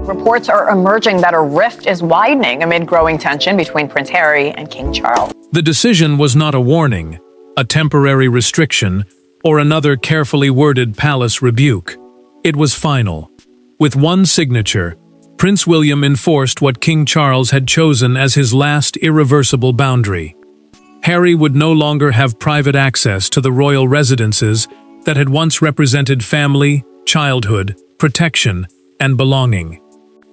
Reports are emerging that a rift is widening amid growing tension between Prince Harry and King Charles. The decision was not a warning, a temporary restriction, or another carefully worded palace rebuke. It was final. With one signature, Prince William enforced what King Charles had chosen as his last irreversible boundary. Harry would no longer have private access to the royal residences that had once represented family, childhood, protection, and belonging.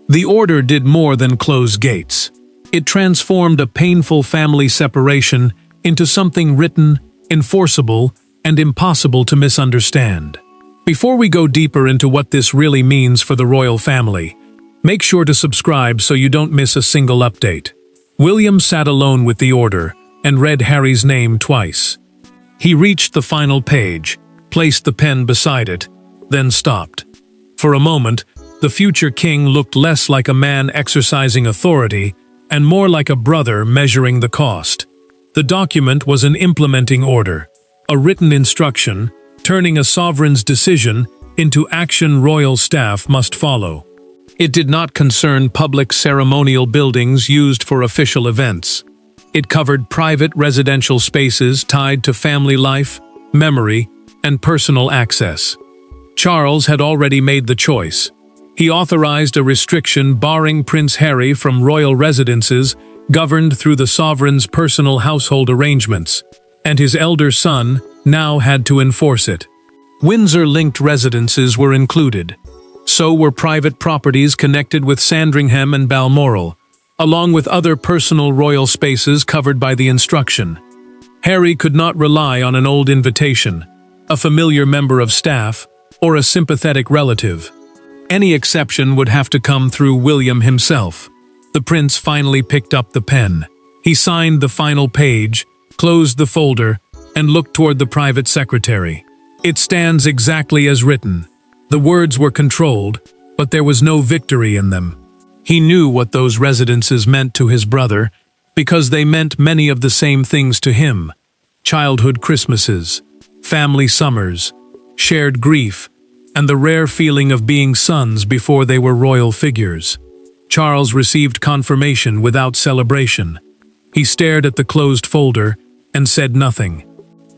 The order did more than close gates. It transformed a painful family separation into something written, enforceable, and impossible to misunderstand. Before we go deeper into what this really means for the royal family, make sure to subscribe so you don't miss a single update. William sat alone with the order and read Harry's name twice. He reached the final page, placed the pen beside it, then stopped. For a moment, the future king looked less like a man exercising authority and more like a brother measuring the cost. The document was an implementing order, a written instruction, turning a sovereign's decision into action royal staff must follow. It did not concern public ceremonial buildings used for official events. It covered private residential spaces tied to family life, memory, and personal access. Charles had already made the choice. He authorized a restriction barring Prince Harry from royal residences governed through the sovereign's personal household arrangements, and his elder son now had to enforce it. Windsor-linked residences were included. So were private properties connected with Sandringham and Balmoral, along with other personal royal spaces covered by the instruction. Harry could not rely on an old invitation, a familiar member of staff, or a sympathetic relative. Any exception would have to come through William himself. The prince finally picked up the pen. He signed the final page, closed the folder, and looked toward the private secretary. It stands exactly as written. The words were controlled, but there was no victory in them. He knew what those residences meant to his brother, because they meant many of the same things to him. Childhood Christmases, family summers, shared grief, and the rare feeling of being sons before they were royal figures. Charles received confirmation without celebration. He stared at the closed folder and said nothing.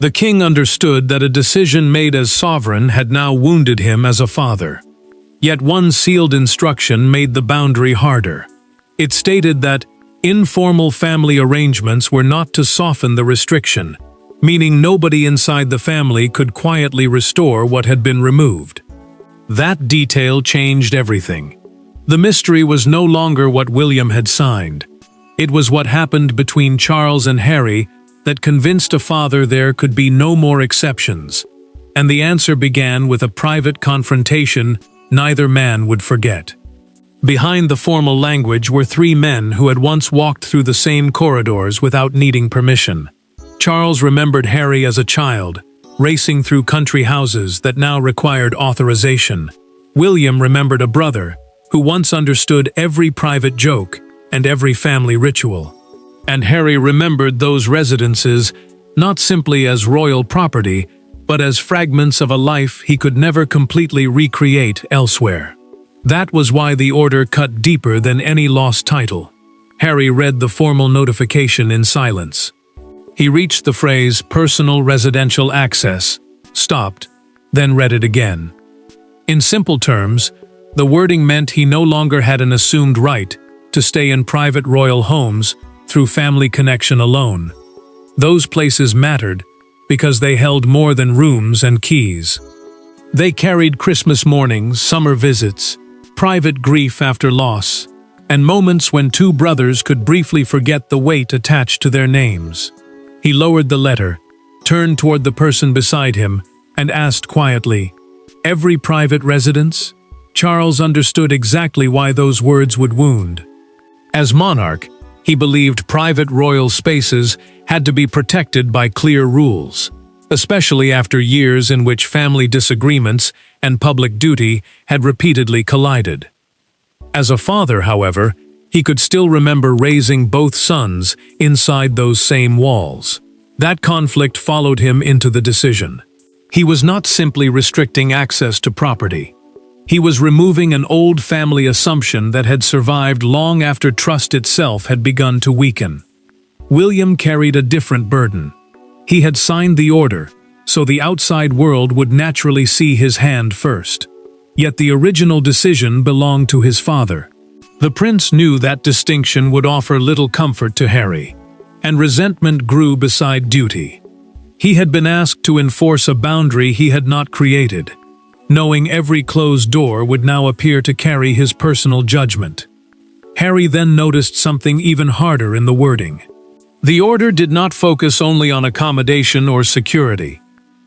The king understood that a decision made as sovereign had now wounded him as a father. Yet one sealed instruction made the boundary harder. It stated that informal family arrangements were not to soften the restriction, meaning nobody inside the family could quietly restore what had been removed. That detail changed everything. The mystery was no longer what William had signed. It was what happened between Charles and Harry that convinced a father there could be no more exceptions. And the answer began with a private confrontation neither man would forget. Behind the formal language were three men who had once walked through the same corridors without needing permission. Charles remembered Harry as a child, racing through country houses that now required authorization. William remembered a brother who once understood every private joke and every family ritual. And Harry remembered those residences not simply as royal property, but as fragments of a life he could never completely recreate elsewhere. That was why the order cut deeper than any lost title. Harry read the formal notification in silence. He reached the phrase "personal residential access," stopped, then read it again. In simple terms, the wording meant he no longer had an assumed right to stay in private royal homes through family connection alone. Those places mattered because they held more than rooms and keys. They carried Christmas mornings, summer visits, private grief after loss, and moments when two brothers could briefly forget the weight attached to their names. He lowered the letter, turned toward the person beside him, and asked quietly, "Every private residence?" Charles understood exactly why those words would wound. As monarch, he believed private royal spaces had to be protected by clear rules, especially after years in which family disagreements and public duty had repeatedly collided. As a father, however, he could still remember raising both sons inside those same walls. That conflict followed him into the decision. He was not simply restricting access to property. He was removing an old family assumption that had survived long after trust itself had begun to weaken. William carried a different burden. He had signed the order, so the outside world would naturally see his hand first. Yet the original decision belonged to his father. The prince knew that distinction would offer little comfort to Harry, and resentment grew beside duty. He had been asked to enforce a boundary he had not created, knowing every closed door would now appear to carry his personal judgment. Harry then noticed something even harder in the wording. The order did not focus only on accommodation or security.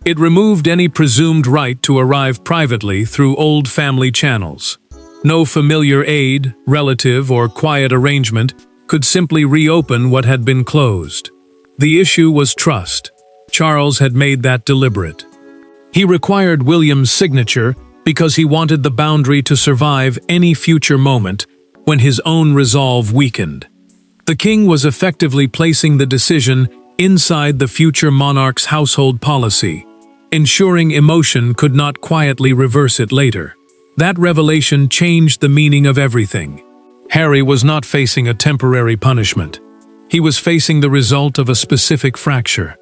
It removed any presumed right to arrive privately through old family channels. No familiar aid, relative, or quiet arrangement could simply reopen what had been closed. The issue was trust. Charles had made that deliberate. He required William's signature because he wanted the boundary to survive any future moment when his own resolve weakened. The king was effectively placing the decision inside the future monarch's household policy, ensuring emotion could not quietly reverse it later. That revelation changed the meaning of everything. Harry was not facing a temporary punishment. He was facing the result of a specific fracture.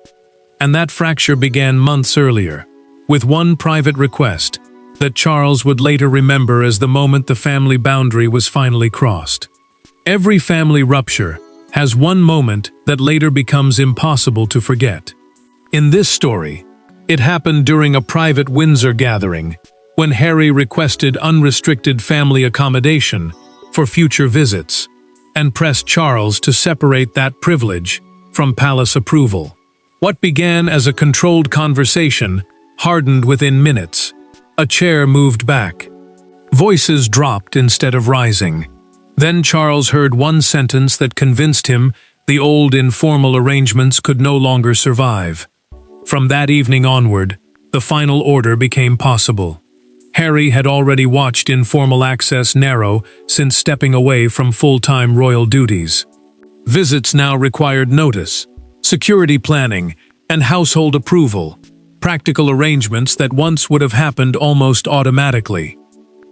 And that fracture began months earlier, with one private request that Charles would later remember as the moment the family boundary was finally crossed. Every family rupture has one moment that later becomes impossible to forget. In this story, it happened during a private Windsor gathering when Harry requested unrestricted family accommodation for future visits and pressed Charles to separate that privilege from palace approval. What began as a controlled conversation hardened within minutes. A chair moved back. Voices dropped instead of rising. Then Charles heard one sentence that convinced him the old informal arrangements could no longer survive. From that evening onward, the final order became possible. Harry had already watched informal access narrow since stepping away from full-time royal duties. Visits now required notice, security planning, and household approval, practical arrangements that once would have happened almost automatically.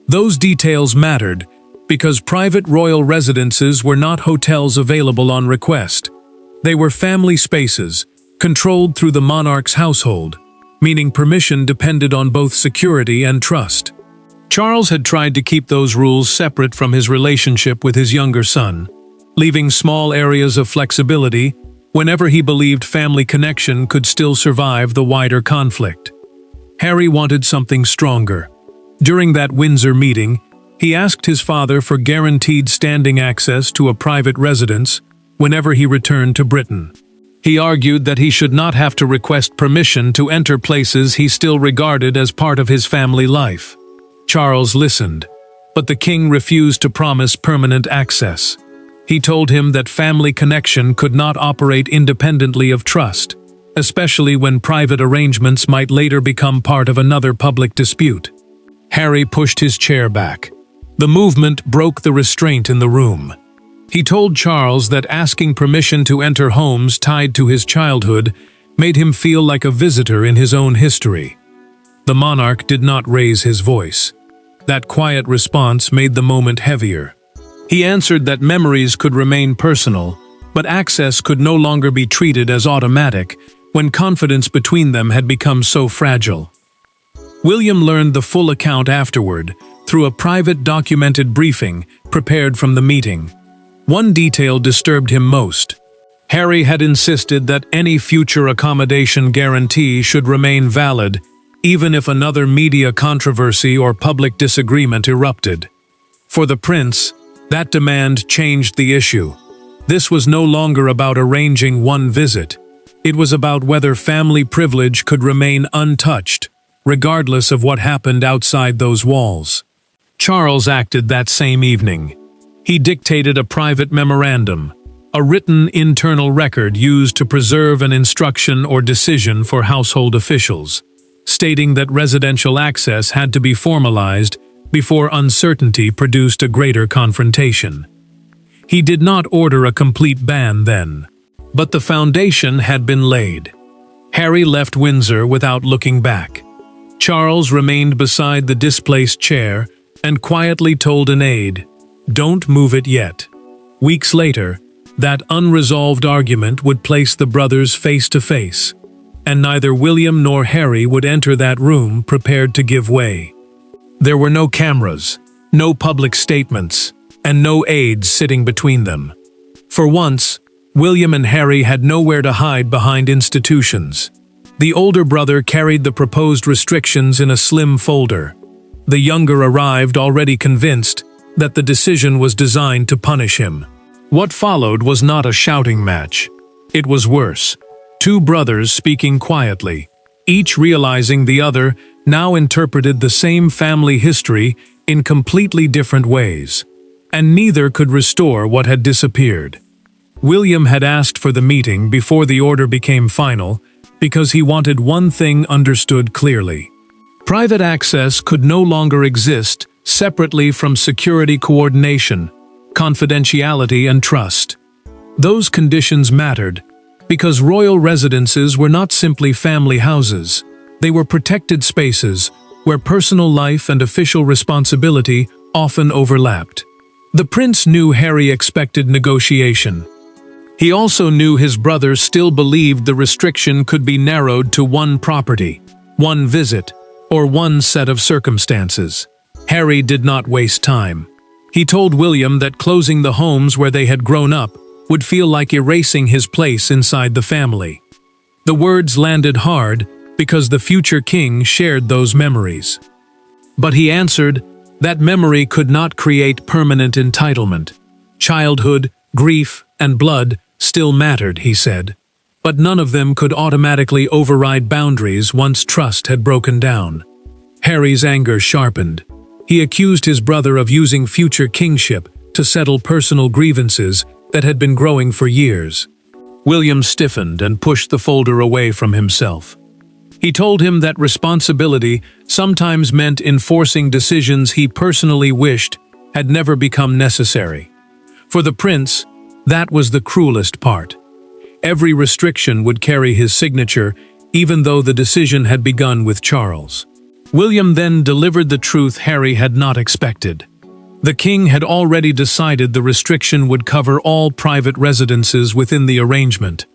Those details mattered because private royal residences were not hotels available on request. They were family spaces, controlled through the monarch's household, meaning permission depended on both security and trust. Charles had tried to keep those rules separate from his relationship with his younger son, leaving small areas of flexibility whenever he believed family connection could still survive the wider conflict. Harry wanted something stronger. During that Windsor meeting, he asked his father for guaranteed standing access to a private residence whenever he returned to Britain. He argued that he should not have to request permission to enter places he still regarded as part of his family life. Charles listened, but the king refused to promise permanent access. He told him that family connection could not operate independently of trust, especially when private arrangements might later become part of another public dispute. Harry pushed his chair back. The movement broke the restraint in the room. He told Charles that asking permission to enter homes tied to his childhood made him feel like a visitor in his own history. The monarch did not raise his voice. That quiet response made the moment heavier. He answered that memories could remain personal, but access could no longer be treated as automatic when confidence between them had become so fragile. William learned the full account afterward, through a private documented briefing prepared from the meeting. One detail disturbed him most. Harry had insisted that any future accommodation guarantee should remain valid, even if another media controversy or public disagreement erupted. For the prince, that demand changed the issue. This was no longer about arranging one visit. It was about whether family privilege could remain untouched, regardless of what happened outside those walls. Charles acted that same evening. He dictated a private memorandum, a written internal record used to preserve an instruction or decision for household officials, stating that residential access had to be formalized before uncertainty produced a greater confrontation. He did not order a complete ban then, but the foundation had been laid. Harry left Windsor without looking back. Charles remained beside the displaced chair and quietly told an aide, "Don't move it yet." Weeks later, that unresolved argument would place the brothers face to face, and neither William nor Harry would enter that room prepared to give way. There were no cameras, no public statements, and no aides sitting between them. For once, William and Harry had nowhere to hide behind institutions. The older brother carried the proposed restrictions in a slim folder. The younger arrived already convinced that the decision was designed to punish him. What followed was not a shouting match. It was worse. Two brothers speaking quietly, each realizing the other now interpreted the same family history in completely different ways, and neither could restore what had disappeared. William had asked for the meeting before the order became final because he wanted one thing understood clearly. Private access could no longer exist separately from security coordination, confidentiality, and trust. Those conditions mattered because royal residences were not simply family houses. They were protected spaces where personal life and official responsibility often overlapped. The prince knew Harry expected negotiation. He also knew his brother still believed the restriction could be narrowed to one property, one visit, or one set of circumstances. Harry did not waste time. He told William that closing the homes where they had grown up would feel like erasing his place inside the family. The words landed hard because the future king shared those memories. But he answered that memory could not create permanent entitlement. Childhood, grief, and blood still mattered, he said, but none of them could automatically override boundaries once trust had broken down. Harry's anger sharpened. He accused his brother of using future kingship to settle personal grievances that had been growing for years. William stiffened and pushed the folder away from himself. He told him that responsibility sometimes meant enforcing decisions he personally wished had never become necessary. For the prince, that was the cruelest part. Every restriction would carry his signature, even though the decision had begun with Charles. William then delivered the truth Harry had not expected. The king had already decided the restriction would cover all private residences within the arrangement,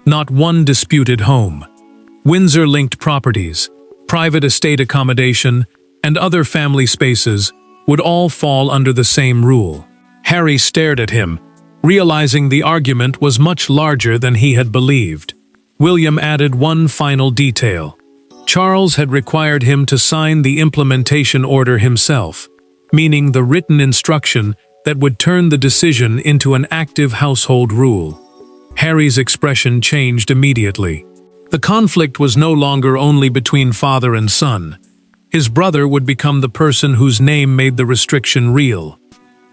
not one disputed home. Windsor-linked properties, private estate accommodation, and other family spaces would all fall under the same rule. Harry stared at him, realizing the argument was much larger than he had believed. William added one final detail. Charles had required him to sign the implementation order himself, meaning the written instruction that would turn the decision into an active household rule. Harry's expression changed immediately. The conflict was no longer only between father and son. His brother would become the person whose name made the restriction real.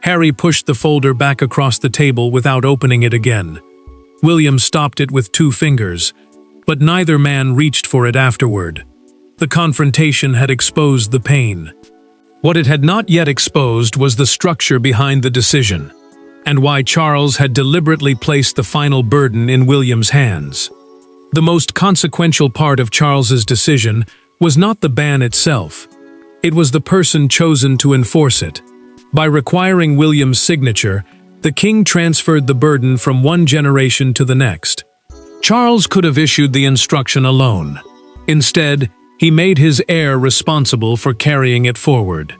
Harry pushed the folder back across the table without opening it again. William stopped it with 2 fingers, but neither man reached for it afterward. The confrontation had exposed the pain. What it had not yet exposed was the structure behind the decision, and why Charles had deliberately placed the final burden in William's hands. The most consequential part of Charles's decision was not the ban itself. It was the person chosen to enforce it. By requiring William's signature, the king transferred the burden from one generation to the next. Charles could have issued the instruction alone. Instead, he made his heir responsible for carrying it forward.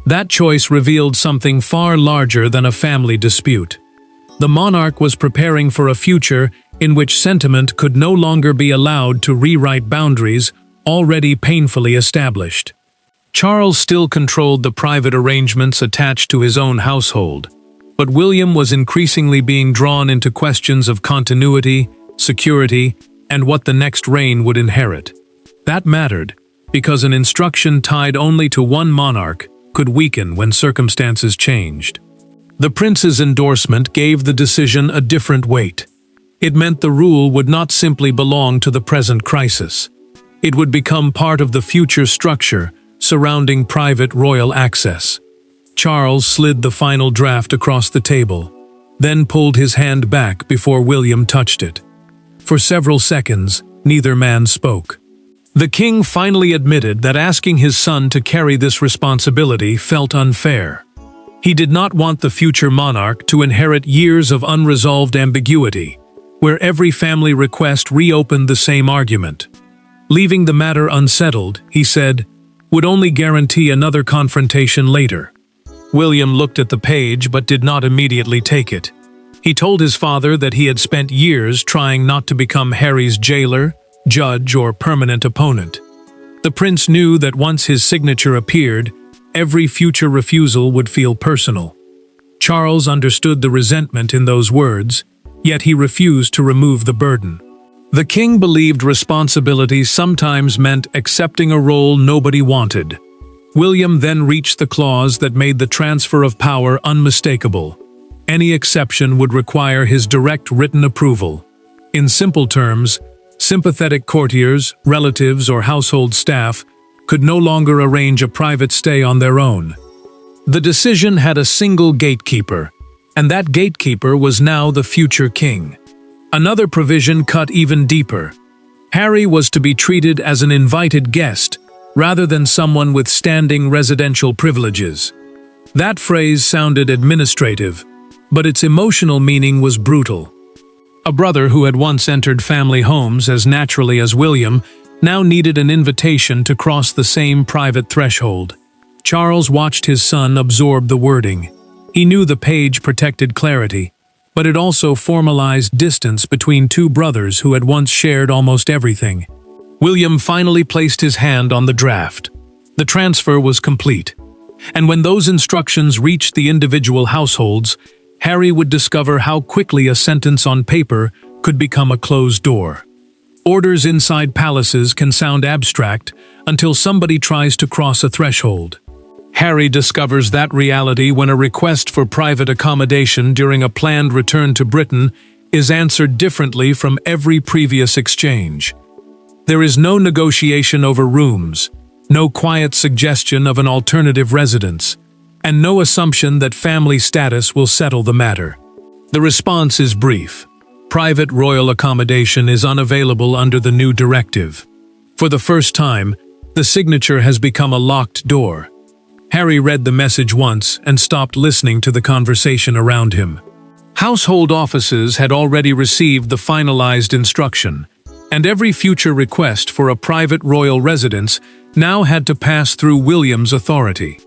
That choice revealed something far larger than a family dispute. The monarch was preparing for a future in which sentiment could no longer be allowed to rewrite boundaries already painfully established. Charles still controlled the private arrangements attached to his own household, but William was increasingly being drawn into questions of continuity, security, and what the next reign would inherit. That mattered, because an instruction tied only to one monarch could weaken when circumstances changed. The prince's endorsement gave the decision a different weight. It meant the rule would not simply belong to the present crisis. It would become part of the future structure surrounding private royal access. Charles slid the final draft across the table, then pulled his hand back before William touched it. For several seconds, neither man spoke. The king finally admitted that asking his son to carry this responsibility felt unfair. He did not want the future monarch to inherit years of unresolved ambiguity, where every family request reopened the same argument. Leaving the matter unsettled, he said, would only guarantee another confrontation later. William looked at the page but did not immediately take it. He told his father that he had spent years trying not to become Harry's jailer, judge, or permanent opponent. The prince knew that once his signature appeared, every future refusal would feel personal. Charles understood the resentment in those words, yet he refused to remove the burden. The king believed responsibility sometimes meant accepting a role nobody wanted. William then reached the clause that made the transfer of power unmistakable. Any exception would require his direct written approval. In simple terms, sympathetic courtiers, relatives, or household staff could no longer arrange a private stay on their own. The decision had a single gatekeeper, and that gatekeeper was now the future king. Another provision cut even deeper. Harry was to be treated as an invited guest, rather than someone with standing residential privileges. That phrase sounded administrative, but its emotional meaning was brutal. A brother who had once entered family homes as naturally as William now needed an invitation to cross the same private threshold. Charles watched his son absorb the wording. He knew the page protected clarity, but it also formalized distance between two brothers who had once shared almost everything. William finally placed his hand on the draft. The transfer was complete, and when those instructions reached the individual households, Harry would discover how quickly a sentence on paper could become a closed door. Orders inside palaces can sound abstract until somebody tries to cross a threshold. Harry discovers that reality when a request for private accommodation during a planned return to Britain is answered differently from every previous exchange. There is no negotiation over rooms, no quiet suggestion of an alternative residence, and no assumption that family status will settle the matter. The response is brief. Private royal accommodation is unavailable under the new directive. For the first time, the signature has become a locked door. Harry read the message once and stopped listening to the conversation around him. Household offices had already received the finalized instruction, and every future request for a private royal residence now had to pass through William's authority.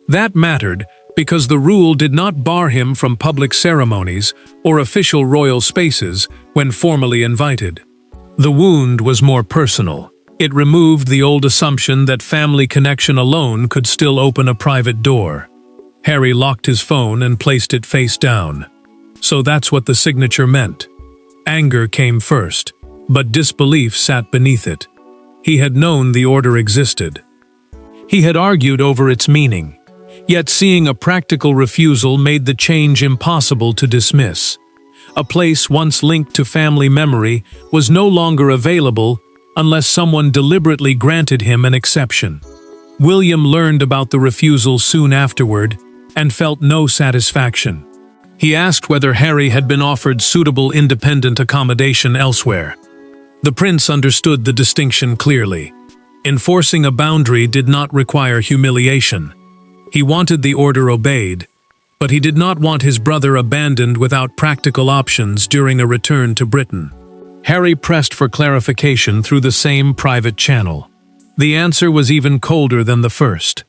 That mattered because the rule did not bar him from public ceremonies or official royal spaces when formally invited. The wound was more personal. It removed the old assumption that family connection alone could still open a private door. Harry locked his phone and placed it face down. So that's what the signature meant. Anger came first, but disbelief sat beneath it. He had known the order existed. He had argued over its meaning, yet seeing a practical refusal made the change impossible to dismiss. A place once linked to family memory was no longer available unless someone deliberately granted him an exception. William learned about the refusal soon afterward and felt no satisfaction. He asked whether Harry had been offered suitable independent accommodation elsewhere. The prince understood the distinction clearly. Enforcing a boundary did not require humiliation. He wanted the order obeyed, but he did not want his brother abandoned without practical options during a return to Britain. Harry pressed for clarification through the same private channel. The answer was even colder than the first.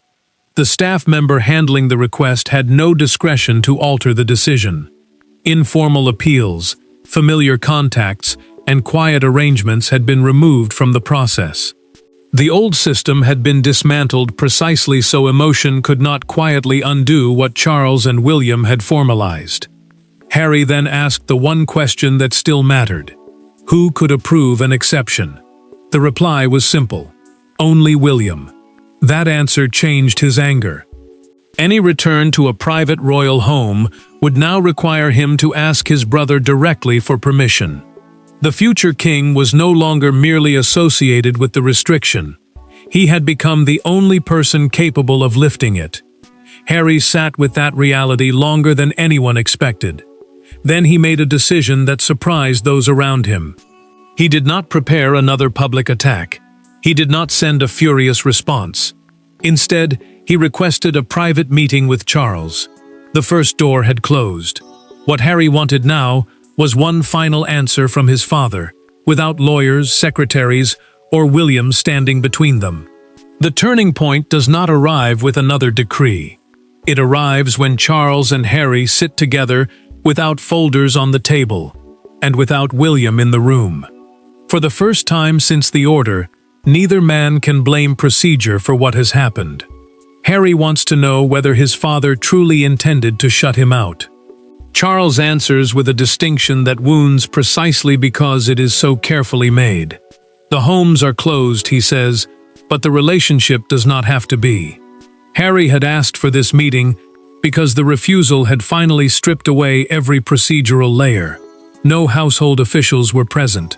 The staff member handling the request had no discretion to alter the decision. Informal appeals, familiar contacts, and quiet arrangements had been removed from the process. The old system had been dismantled precisely so emotion could not quietly undo what Charles and William had formalized. Harry then asked the one question that still mattered. Who could approve an exception? The reply was simple. Only William. That answer changed his anger. Any return to a private royal home would now require him to ask his brother directly for permission. The future king was no longer merely associated with the restriction. He had become the only person capable of lifting it. Harry sat with that reality longer than anyone expected. Then he made a decision that surprised those around him. He did not prepare another public attack. He did not send a furious response. Instead, he requested a private meeting with Charles. The first door had closed. What Harry wanted now was one final answer from his father, without lawyers, secretaries, or William standing between them. The turning point does not arrive with another decree. It arrives when Charles and Harry sit together without folders on the table, and without William in the room. For the first time since the order, neither man can blame procedure for what has happened. Harry wants to know whether his father truly intended to shut him out. Charles answers with a distinction that wounds precisely because it is so carefully made. The homes are closed, he says, but the relationship does not have to be. Harry had asked for this meeting because the refusal had finally stripped away every procedural layer. No household officials were present.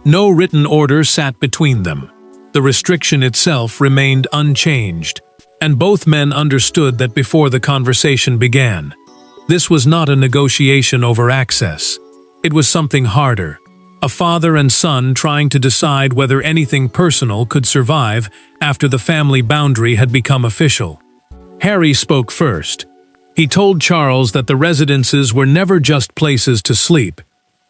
No written order sat between them. The restriction itself remained unchanged, and both men understood that before the conversation began. This was not a negotiation over access. It was something harder. A father and son trying to decide whether anything personal could survive after the family boundary had become official. Harry spoke first. He told Charles that the residences were never just places to sleep.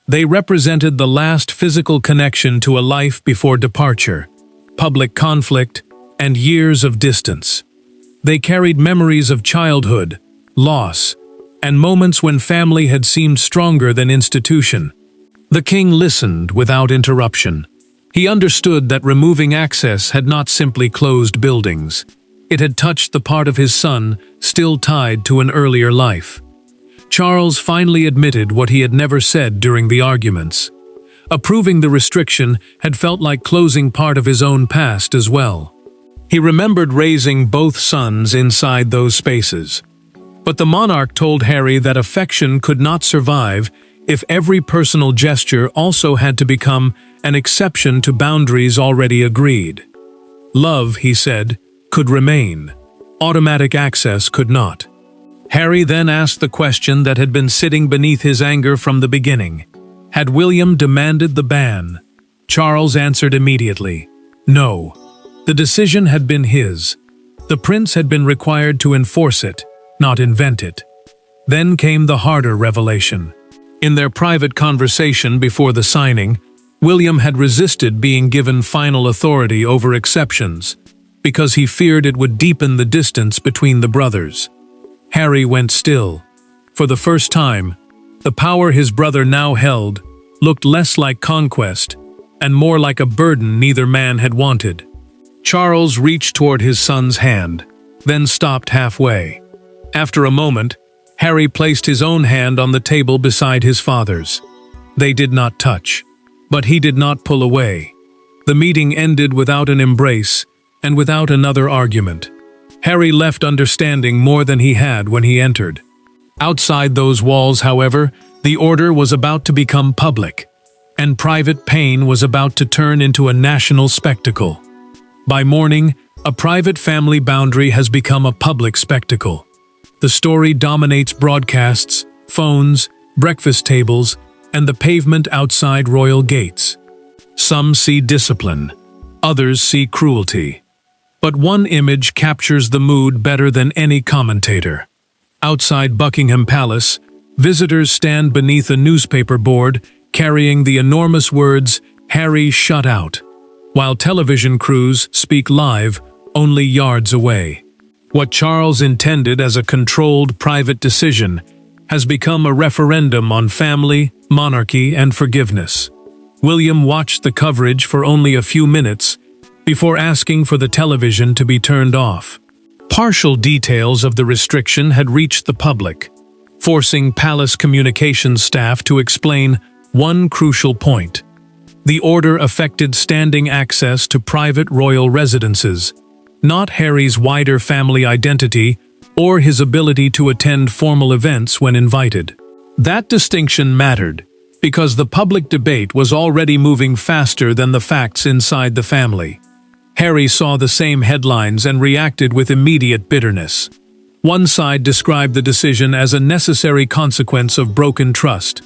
They represented the last physical connection to a life before departure, public conflict, and years of distance. They carried memories of childhood, loss, and moments when family had seemed stronger than institution. The king listened without interruption. He understood that removing access had not simply closed buildings. It had touched the part of his son still tied to an earlier life. Charles finally admitted what he had never said during the arguments. Approving the restriction had felt like closing part of his own past as well. He remembered raising both sons inside those spaces. But the monarch told Harry that affection could not survive if every personal gesture also had to become an exception to boundaries already agreed. Love, he said, could remain. Automatic access could not. Harry then asked the question that had been sitting beneath his anger from the beginning. Had William demanded the ban? Charles answered immediately, no. The decision had been his. The prince had been required to enforce it, not invent it. Then came the harder revelation. In their private conversation before the signing, William had resisted being given final authority over exceptions, because he feared it would deepen the distance between the brothers. Harry went still. For the first time, the power his brother now held looked less like conquest and more like a burden neither man had wanted. Charles reached toward his son's hand, then stopped halfway. After a moment, Harry placed his own hand on the table beside his father's. They did not touch, but he did not pull away. The meeting ended without an embrace and without another argument. Harry left understanding more than he had when he entered. Outside those walls, however, the order was about to become public, and private pain was about to turn into a national spectacle. By morning, a private family boundary has become a public spectacle. The story dominates broadcasts, phones, breakfast tables, and the pavement outside royal gates. Some see discipline, others see cruelty. But one image captures the mood better than any commentator. Outside Buckingham Palace, visitors stand beneath a newspaper board carrying the enormous words, "Harry shut out," while television crews speak live only yards away. What Charles intended as a controlled private decision has become a referendum on family, monarchy, and forgiveness. William watched the coverage for only a few minutes before asking for the television to be turned off. Partial details of the restriction had reached the public, forcing palace communications staff to explain one crucial point. The order affected standing access to private royal residences, not Harry's wider family identity or his ability to attend formal events when invited. That distinction mattered, because the public debate was already moving faster than the facts inside the family. Harry saw the same headlines and reacted with immediate bitterness. One side described the decision as a necessary consequence of broken trust.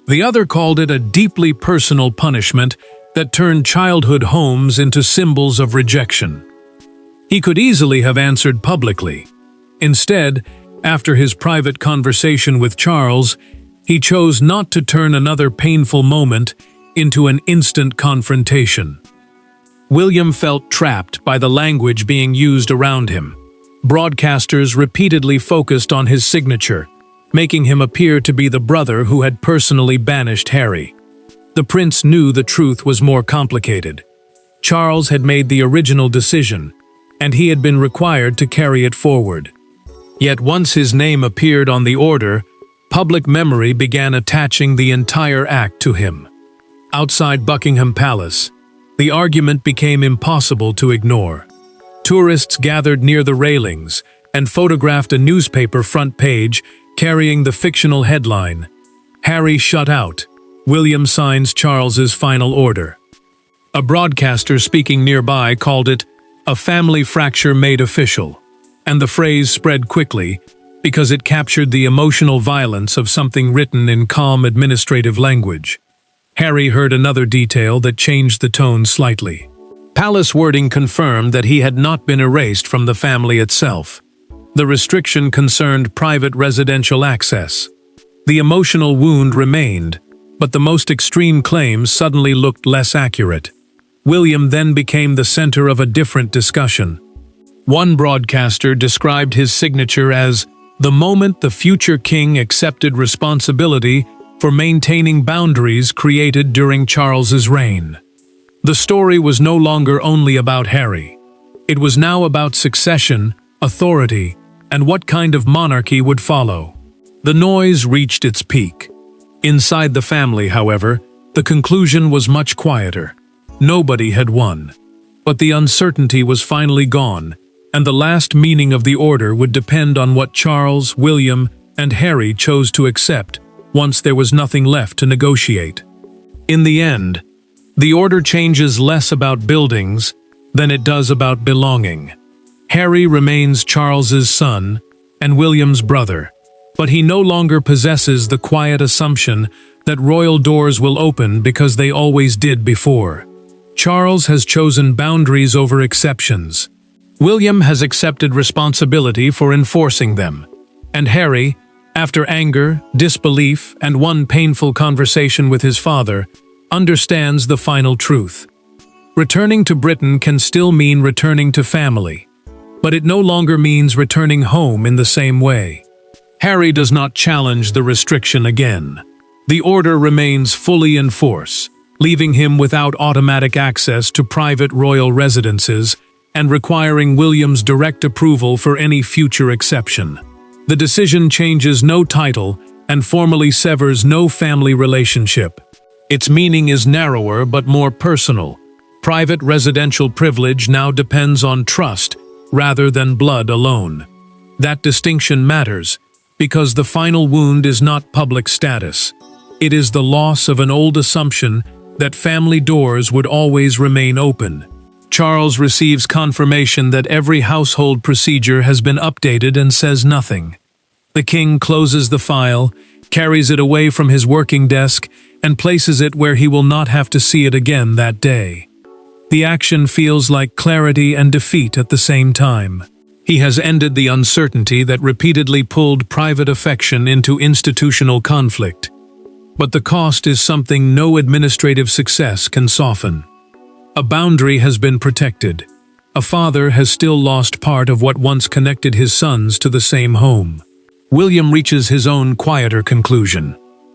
The other called it a deeply personal punishment that turned childhood homes into symbols of rejection. He could easily have answered publicly. Instead, after his private conversation with Charles, he chose not to turn another painful moment into an instant confrontation. William felt trapped by the language being used around him. Broadcasters repeatedly focused on his signature, making him appear to be the brother who had personally banished Harry. The prince knew the truth was more complicated. Charles had made the original decision, and he had been required to carry it forward. Yet once his name appeared on the order, public memory began attaching the entire act to him. Outside Buckingham Palace, the argument became impossible to ignore. Tourists gathered near the railings and photographed a newspaper front page carrying the fictional headline, "Harry shut out. William signs Charles's final order." A broadcaster speaking nearby called it a family fracture made official, and the phrase spread quickly because it captured the emotional violence of something written in calm administrative language. Harry heard another detail that changed the tone slightly. Palace wording confirmed that he had not been erased from the family itself. The restriction concerned private residential access. The emotional wound remained, but the most extreme claims suddenly looked less accurate. William then became the center of a different discussion. One broadcaster described his signature as the moment the future king accepted responsibility for maintaining boundaries created during Charles's reign. The story was no longer only about Harry. It was now about succession, authority, and what kind of monarchy would follow. The noise reached its peak. Inside the family, however, the conclusion was much quieter. Nobody had won. But the uncertainty was finally gone, and the last meaning of the order would depend on what Charles, William, and Harry chose to accept once there was nothing left to negotiate. In the end, the order changes less about buildings than it does about belonging. Harry remains Charles's son and William's brother, but he no longer possesses the quiet assumption that royal doors will open because they always did before. Charles has chosen boundaries over exceptions. William has accepted responsibility for enforcing them, and Harry, after anger, disbelief, and one painful conversation with his father, understands the final truth. Returning to Britain can still mean returning to family, but it no longer means returning home in the same way. Harry does not challenge the restriction again. The order remains fully in force, leaving him without automatic access to private royal residences and requiring William's direct approval for any future exception. The decision changes no title and formally severs no family relationship. Its meaning is narrower but more personal. Private residential privilege now depends on trust rather than blood alone. That distinction matters because the final wound is not public status. It is the loss of an old assumption that family doors would always remain open. Charles receives confirmation that every household procedure has been updated and says nothing. The king closes the file, carries it away from his working desk, and places it where he will not have to see it again that day. The action feels like clarity and defeat at the same time. He has ended the uncertainty that repeatedly pulled private affection into institutional conflict. But the cost is something no administrative success can soften. A boundary has been protected. A father has still lost part of what once connected his sons to the same home. William reaches his own quieter conclusion.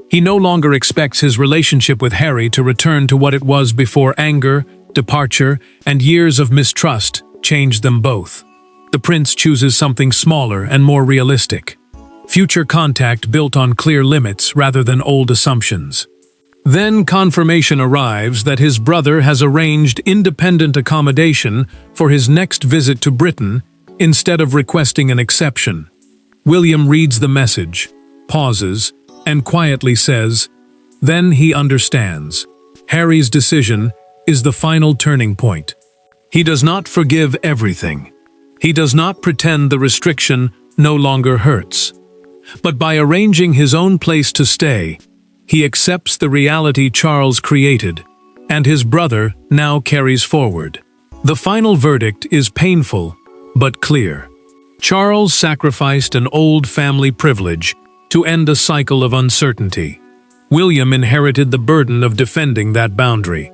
He no longer expects his relationship with Harry to return to what it was before anger, departure, and years of mistrust changed them both. The prince chooses something smaller and more realistic. Future contact built on clear limits rather than old assumptions. Then confirmation arrives that his brother has arranged independent accommodation for his next visit to Britain instead of requesting an exception. William reads the message, pauses, and quietly says, then he understands. Harry's decision is the final turning point. He does not forgive everything. He does not pretend the restriction no longer hurts. But by arranging his own place to stay, he accepts the reality Charles created, and his brother now carries forward. The final verdict is painful, but clear. Charles sacrificed an old family privilege to end a cycle of uncertainty. William inherited the burden of defending that boundary.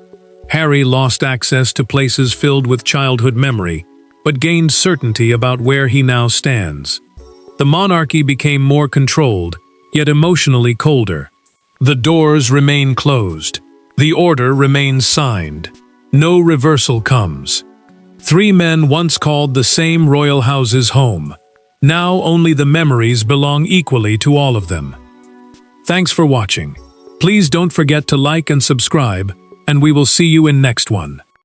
Harry lost access to places filled with childhood memory, but gained certainty about where he now stands. The monarchy became more controlled, yet emotionally colder. The doors remain closed. The order remains signed. No reversal comes. Three men once called the same royal houses home. Now only the memories belong equally to all of them. Thanks for watching. Please don't forget to like and subscribe, and we will see you in next one.